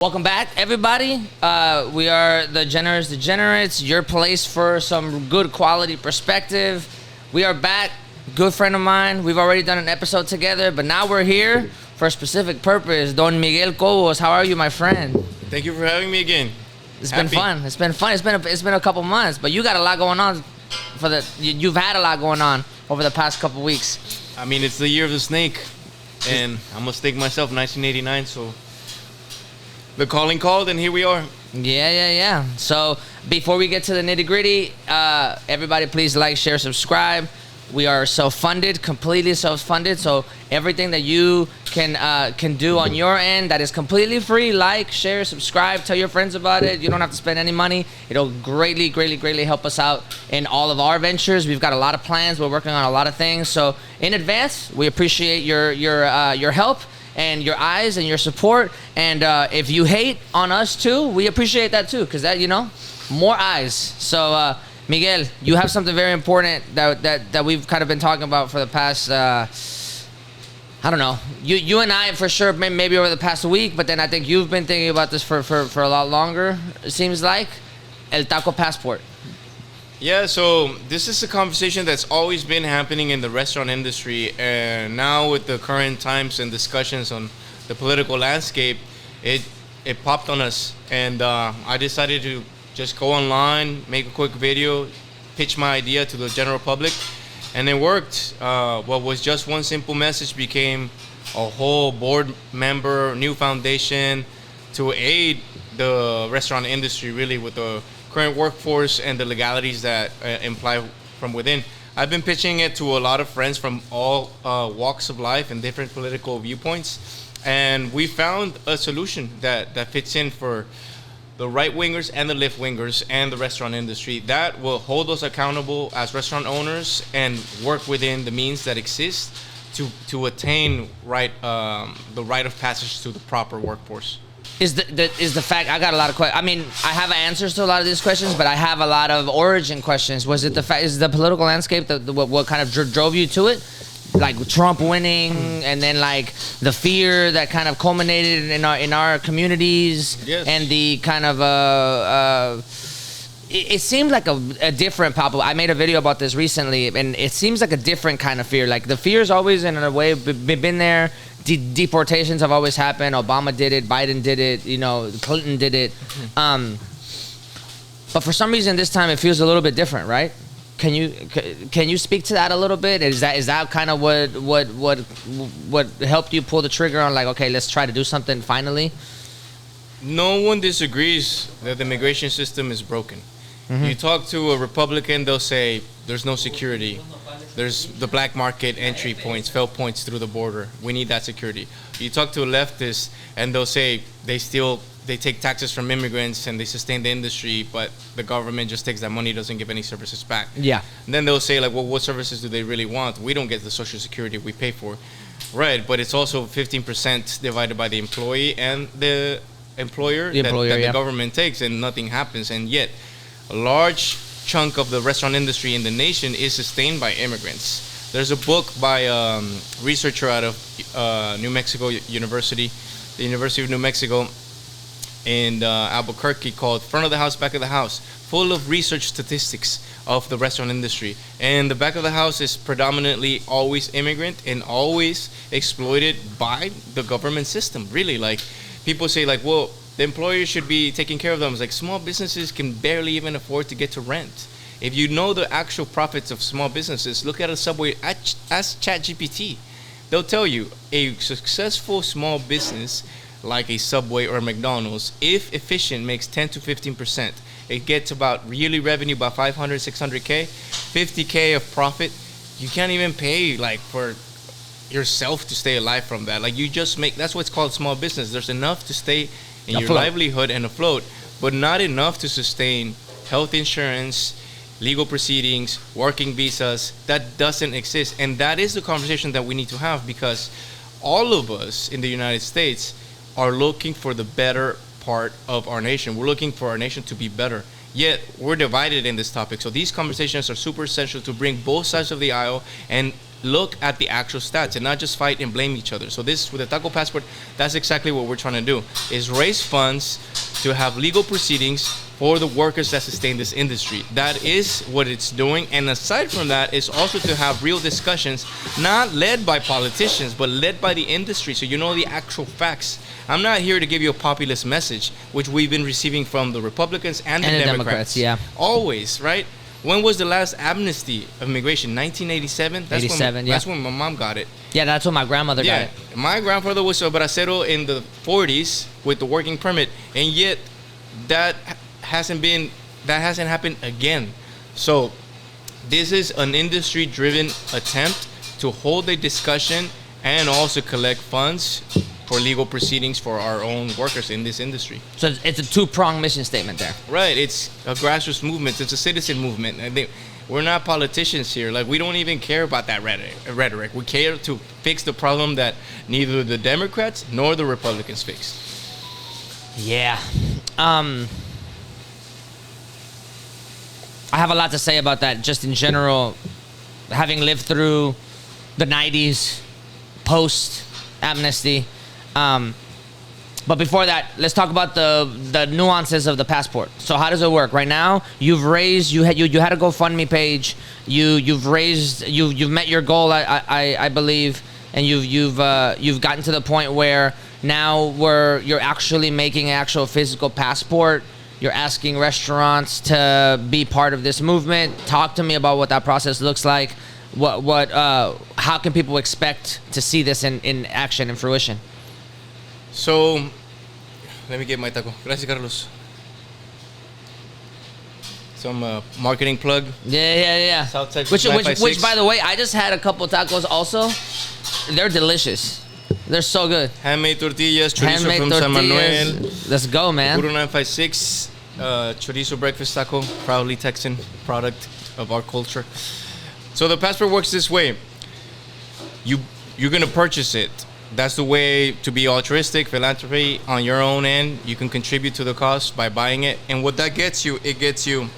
Welcome back, everybody. We are the Degenerates, your place for some good quality perspective. We are back. Good friend of mine. We've already done an episode together, but now we're here for a specific purpose. Don Miguel Cobos, how are you, my friend? Thank you for having me again. It's been fun. It's been fun. It's been a couple months, but you got a lot going on. You've had a lot going on over the past couple weeks. I mean, it's the year of the snake, and I'm a snake myself, 1989. So the calling called, and here we are. Yeah. So before we get to the nitty gritty, everybody please like, share, subscribe. We are self-funded, completely self-funded. So everything that you can do on your end that is completely free, like, share, subscribe, tell your friends about it. You don't have to spend any money. It'll greatly help us out in all of our ventures. We've got a lot of plans. We're working on a lot of things. So in advance, we appreciate your help and your eyes and your support. And if you hate on us too, we appreciate that too, because that, more eyes. So Miguel, you have something very important that we've kind of been talking about for the past I don't know, you and I for sure, maybe over the past week, but then I think you've been thinking about this for a lot longer, it seems like. El Taco Passport. Yeah, so this is a conversation that's always been happening in the restaurant industry, and now with the current times and discussions on the political landscape, it popped on us, and I decided to just go online, make a quick video, pitch my idea to the general public, and it worked. What was just one simple message became a whole board member, new foundation to aid the restaurant industry really with the current workforce and the legalities that imply from within. I've been pitching it to a lot of friends from all walks of life and different political viewpoints, and we found a solution that fits in for the right-wingers and the left-wingers and the restaurant industry that will hold us accountable as restaurant owners and work within the means that exist to attain the rite of passage to the proper workforce. Is the fact, I got a lot of questions. I mean, I have answers to a lot of these questions, but I have a lot of origin questions. Was it the fact, is the political landscape what kind of drove you to it? Like Trump winning, and then like the fear that kind of culminated in our communities. Yes. And the kind of it seemed like a different pop-up. I made a video about this recently, and it seems like a different kind of fear. Like the fear's always in a way been there. Deportations have always happened. Obama did it. Biden did it. Clinton did it. But for some reason this time it feels a little bit different, right? Can you speak to that a little bit? Is that kind of what helped you pull the trigger on, like, okay, let's try to do something finally? No one disagrees that the immigration system is broken. Mm-hmm. You talk to a Republican, they'll say there's no security. There's the black market entry points, fail points through the border. We need that security. You talk to a leftist, and they'll say they take taxes from immigrants and they sustain the industry, but the government just takes that money, doesn't give any services back. Yeah. And then they'll say, like, well, what services do they really want? We don't get the Social Security we pay for. Right, but it's also 15% divided by the employee and the employer, that the government takes, and nothing happens. And yet, a large chunk of the restaurant industry in the nation is sustained by immigrants. There's a book by a researcher out of New Mexico University, the University of New Mexico, in Albuquerque, called Front of the House, Back of the House, full of research statistics of the restaurant industry. And the back of the house is predominantly always immigrant and always exploited by the government system. Really, like, people say, like, well, the employer should be taking care of them. It's like small businesses can barely even afford to get to rent. If you know the actual profits of small businesses, look at a Subway, ask ChatGPT. They'll tell you a successful small business like a Subway or a McDonald's, if efficient, makes 10 to 15%. It gets about yearly revenue about 500, 600K, 50K of profit. You can't even pay like for yourself to stay alive from that. Like, you just make, that's what's called small business. There's enough to stay in your livelihood and afloat, but not enough to sustain health insurance, legal proceedings, working visas. That doesn't exist. And that is the conversation that we need to have, because all of us in the United States are looking for the better part of our nation. We're looking for our nation to be better. Yet we're divided in this topic. So these conversations are super essential to bring both sides of the aisle and look at the actual stats and not just fight and blame each other. So this, with the Taco Passport, that's exactly what we're trying to do, is raise funds to have legal proceedings for the workers that sustain this industry. That is what it's doing. And aside from that, it's also to have real discussions, not led by politicians, but led by the industry, so you know the actual facts. I'm not here to give you a populist message, which we've been receiving from the Republicans and the Democrats. Yeah. Always, right? When was the last amnesty of immigration? 1987? That's when my mom got it. Yeah, that's when my grandmother got it. My grandfather was a bracero in the 40s with the working permit, and yet that hasn't happened again. So this is an industry-driven attempt to hold a discussion and also collect funds for legal proceedings for our own workers in this industry. So it's a two-pronged mission statement there. Right. It's a grassroots movement. It's a citizen movement. I think we're not politicians here. Like, we don't even care about that rhetoric. We care to fix the problem that neither the Democrats nor the Republicans fixed. Yeah. I have a lot to say about that, just in general, having lived through the 90s, post-amnesty. But before that, let's talk about the nuances of the passport. So how does it work? Right now, you've raised, you had a GoFundMe page. You've met your goal, I believe, and you've gotten to the point where now you're actually making an actual physical passport. You're asking restaurants to be part of this movement. Talk to me about what that process looks like. How can people expect to see this in action and fruition? So, let me get my taco. Gracias, Carlos. Some marketing plug. Yeah. South Texas Which, by the way, I just had a couple tacos also. They're delicious. They're so good. Handmade tortillas, chorizo from San Manuel. Let's go, man. Puro 956, chorizo breakfast taco, proudly Texan product of our culture. So the passport works this way. You're gonna purchase it. That's the way to be altruistic, philanthropy on your own end. You can contribute to the cost by buying it. And what that gets you, it gets you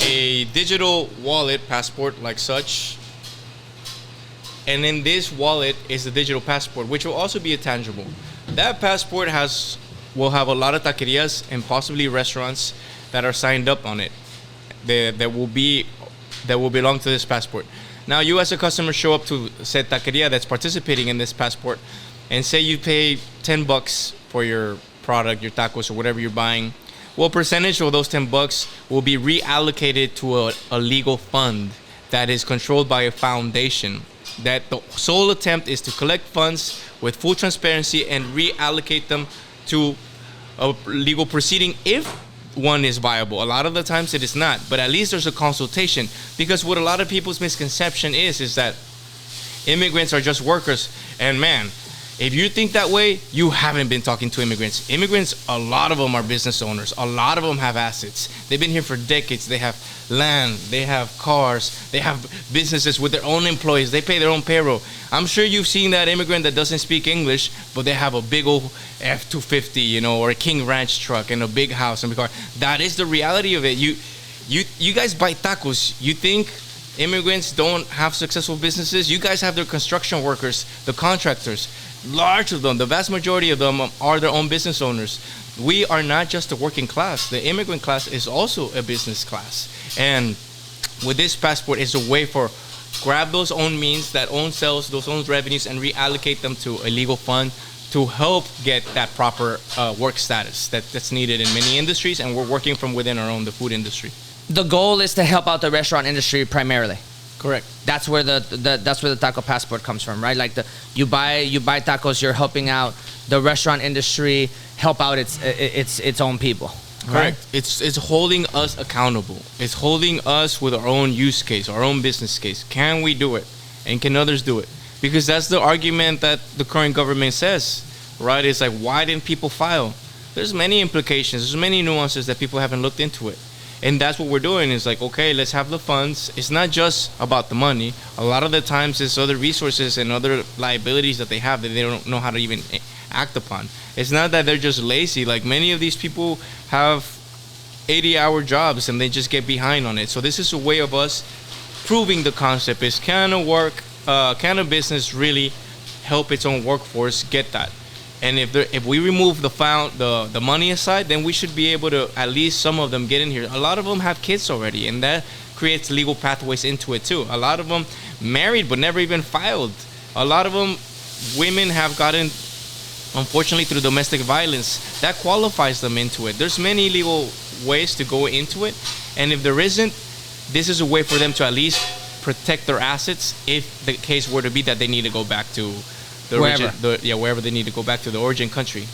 a digital wallet passport like such. And in this wallet is the digital passport, which will also be a tangible. That passport will have a lot of taquerias and possibly restaurants that are signed up on it. That will belong to this passport. Now, you as a customer show up to said taqueria that's participating in this passport, and say you pay $10 for your product, your tacos, or whatever you're buying. Well, percentage of those $10 will be reallocated to a legal fund that is controlled by a foundation. That the sole attempt is to collect funds with full transparency and reallocate them to a legal proceeding if one is viable. A lot of the times it is not, but at least there's a consultation, because what a lot of people's misconception is that immigrants are just workers. And man, if you think that way, you haven't been talking to immigrants. Immigrants, a lot of them are business owners. A lot of them have assets. They've been here for decades. They have land, they have cars, they have businesses with their own employees. They pay their own payroll. I'm sure you've seen that immigrant that doesn't speak English, but they have a big old F-250, or a King Ranch truck and a big house and a car. That is the reality of it. You guys buy tacos. You think immigrants don't have successful businesses? You guys have their construction workers, the contractors. Large of them, the vast majority of them are their own business owners. We are not just a working class. The immigrant class is also a business class. And with this passport, it's a way for grab those own means, that own sales, those own revenues, and reallocate them to a legal fund to help get that proper work status that's needed in many industries. And we're working from within our own, the food industry. The goal is to help out the restaurant industry primarily. Correct. That's where the taco passport comes from, right? Like you buy tacos, you're helping out the restaurant industry, help out its own people. Right? Correct. It's holding us accountable. It's holding us with our own use case, our own business case. Can we do it? And can others do it? Because that's the argument that the current government says, right? It's like, why didn't people file? There's many implications. There's many nuances that people haven't looked into it. And that's what we're doing. Is like, okay, let's have the funds. It's not just about the money. A lot of the times it's other resources and other liabilities that they have that they don't know how to even act upon. It's not that they're just lazy. Like, many of these people have 80-hour jobs and they just get behind on it. So this is a way of us proving the concept is, can a business really help its own workforce get that? And if we remove the money aside, then we should be able to at least some of them get in here. A lot of them have kids already, and that creates legal pathways into it too. A lot of them married but never even filed. A lot of them, women have gotten, unfortunately, through domestic violence. That qualifies them into it. There's many legal ways to go into it, and if there isn't, this is a way for them to at least protect their assets if the case were to be that they need to go back to wherever they need to go back to the origin country.